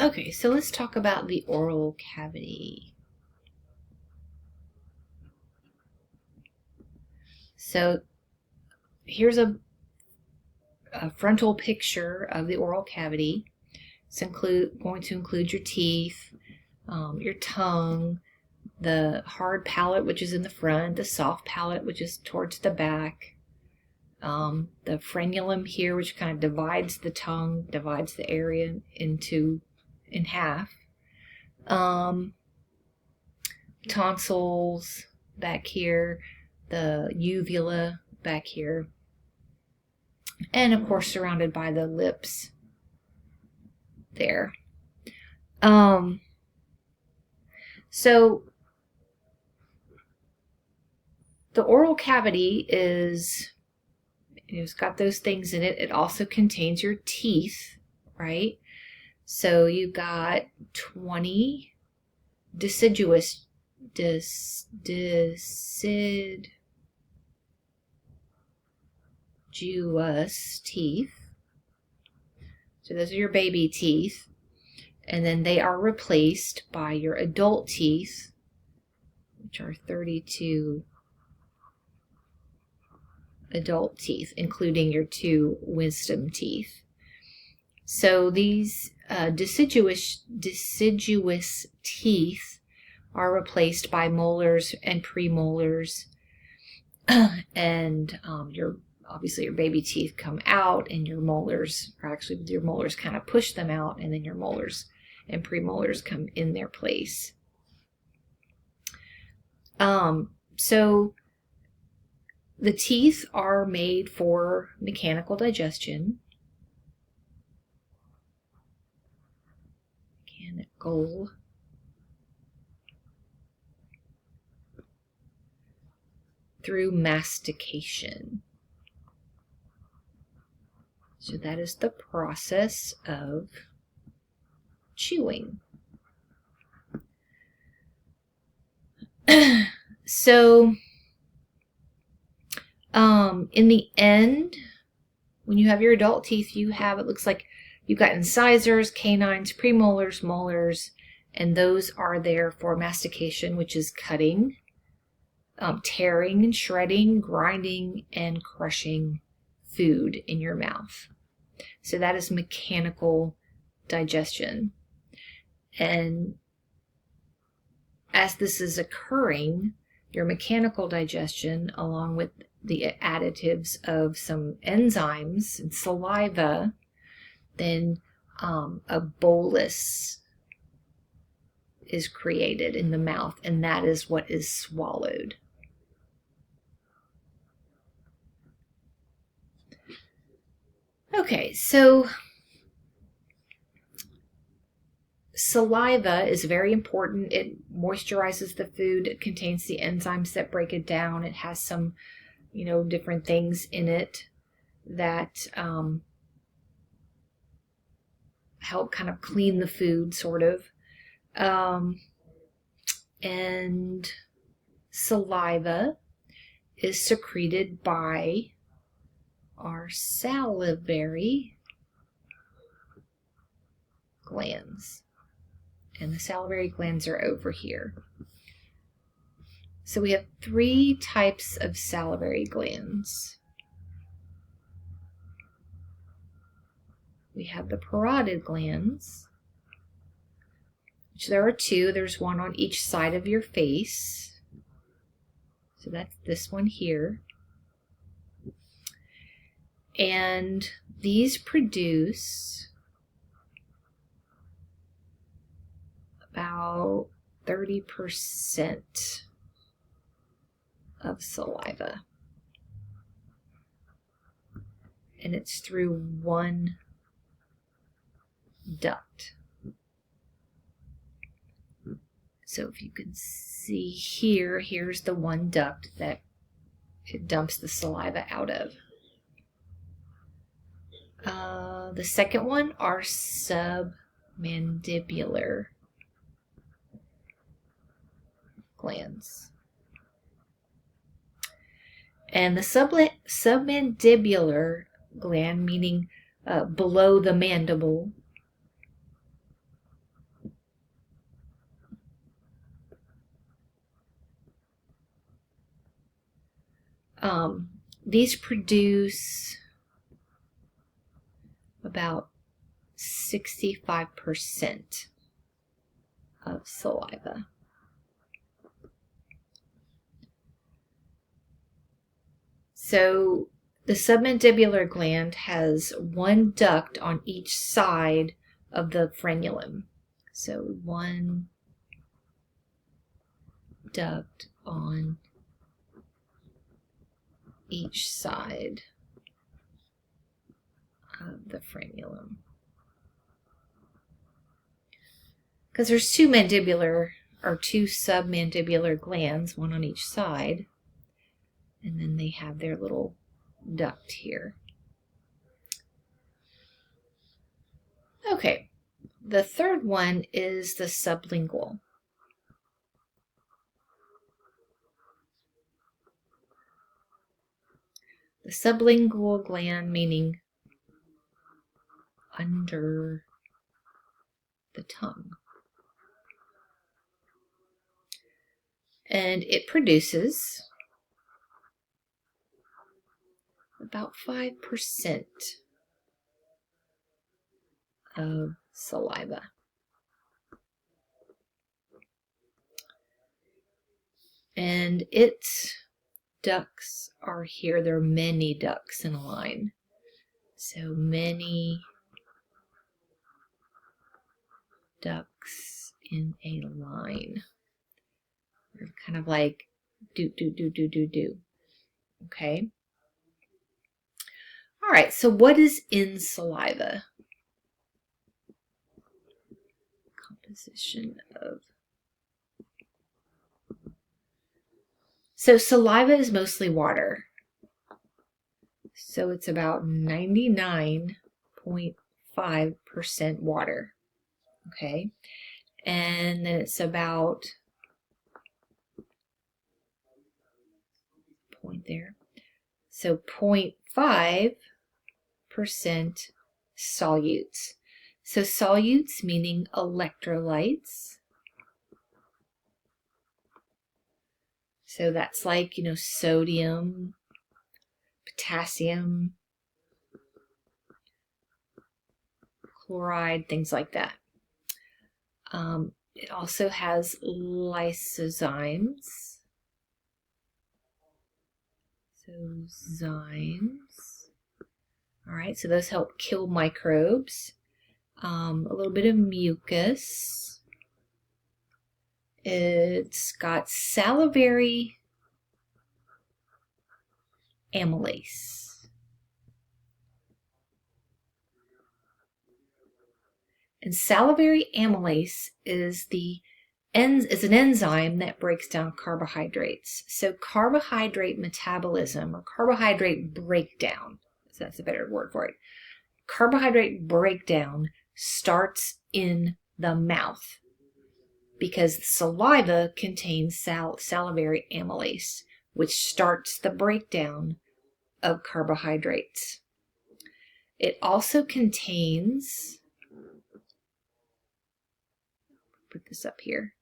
Okay, so let's talk about the oral cavity. So here's a frontal picture of the oral cavity. It's going to include your teeth, your tongue, the hard palate, which is in the front, the soft palate, which is towards the back, the frenulum here, which kind of divides the tongue, divides the area in half, tonsils back here, the uvula back here, and of course surrounded by the lips there. So the oral cavity it's got those things in it. It also contains your teeth, right? So you've got 20 deciduous teeth. So those are your baby teeth. And then they are replaced by your adult teeth, which are 32 adult teeth, including your 2 wisdom teeth. So these deciduous teeth are replaced by molars and premolars, and obviously your baby teeth come out, and your molars kind of push them out, and then your molars and premolars come in their place. So the teeth are made for mechanical digestion. Through mastication. So that is the process of chewing. So in the end, when you have your adult teeth, it looks like you've got incisors, canines, premolars, molars, and those are there for mastication, which is cutting, tearing and shredding, grinding, and crushing food in your mouth. So that is mechanical digestion. And as this is occurring, your mechanical digestion, along with the additives of some enzymes and saliva, then a bolus is created in the mouth, and that is what is swallowed. Okay, so saliva is very important. It moisturizes the food. It contains the enzymes that break it down. It has some, different things in it that help kind of clean the food, sort of. And saliva is secreted by our salivary glands. And the salivary glands are over here. So we have 3 types of salivary glands. We have the parotid glands, which there are 2. There's one on each side of your face. So that's this one here. And these produce about 30% of saliva. And it's through one duct. So if you can see here, here's the one duct that it dumps the saliva out of. The second one are submandibular glands. And the submandibular gland, meaning below the mandible, These produce about 65% of saliva. So the submandibular gland has one duct on each side of the frenulum. So one duct on each side of the frenulum. Because there's two submandibular glands, one on each side, and then they have their little duct here. Okay, the third one is the sublingual. The sublingual gland meaning under the tongue. And it produces about 5% of saliva. And its ducts are here. There are many ducts in a line. So many ducts in a line. They're kind of like do. Okay. All right, so what is in saliva? Composition of. So saliva is mostly water. So it's about 99.5% water. Okay. And then it's about point there. So 0.5% solutes. So solutes meaning electrolytes. So that's like, sodium, potassium, chloride, things like that. It also has lysozymes. So zymes. All right, so those help kill microbes. A little bit of mucus. It's got salivary amylase. And salivary amylase is an enzyme that breaks down carbohydrates. So carbohydrate metabolism or carbohydrate breakdown, so that's a better word for it. Carbohydrate breakdown starts in the mouth because saliva contains salivary amylase, which starts the breakdown of carbohydrates. It also contains, put this up here,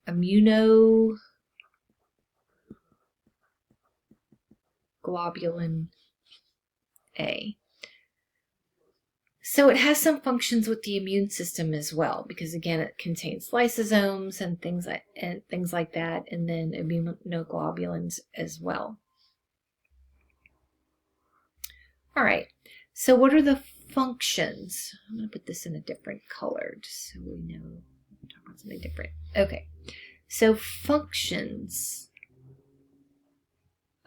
immunoglobulin A. So it has some functions with the immune system as well, because again, it contains lysosomes and things like that, and then immunoglobulins as well. All right. So what are the functions? I'm going to put this in a different color just so we know we're talking about something different. Okay. So functions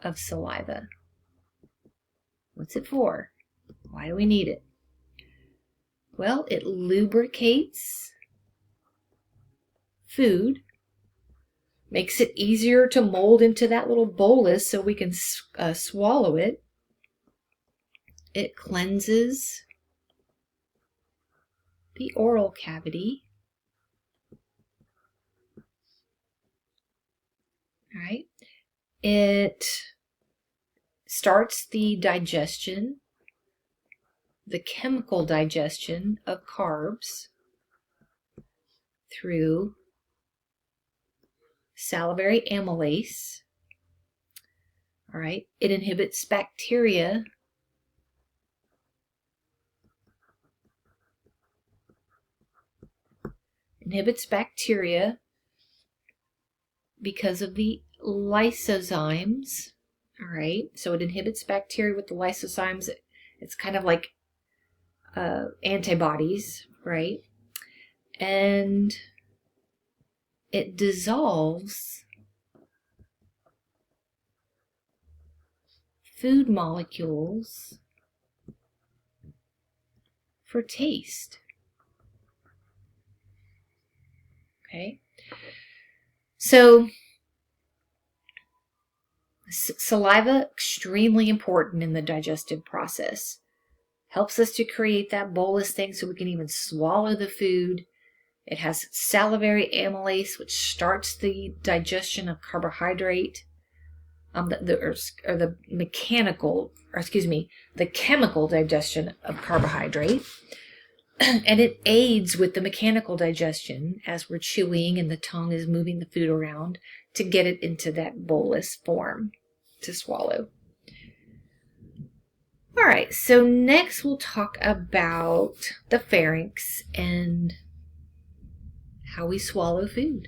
of saliva. What's it for? Why do we need it? Well, it lubricates food, makes it easier to mold into that little bolus so we can swallow it. It cleanses the oral cavity. All right. It starts the digestion, the chemical digestion of carbs through salivary amylase. All right. It inhibits bacteria. Because of the lysozymes. All right. So it inhibits bacteria with the lysozymes. It's kind of like antibodies, right? And it dissolves food molecules for taste. Okay. So saliva, extremely important in the digestive process. Helps us to create that bolus thing so we can even swallow the food. It has salivary amylase, which starts the digestion of carbohydrate. The chemical digestion of carbohydrate. And it aids with the mechanical digestion as we're chewing and the tongue is moving the food around to get it into that bolus form to swallow. All right, so next we'll talk about the pharynx and how we swallow food.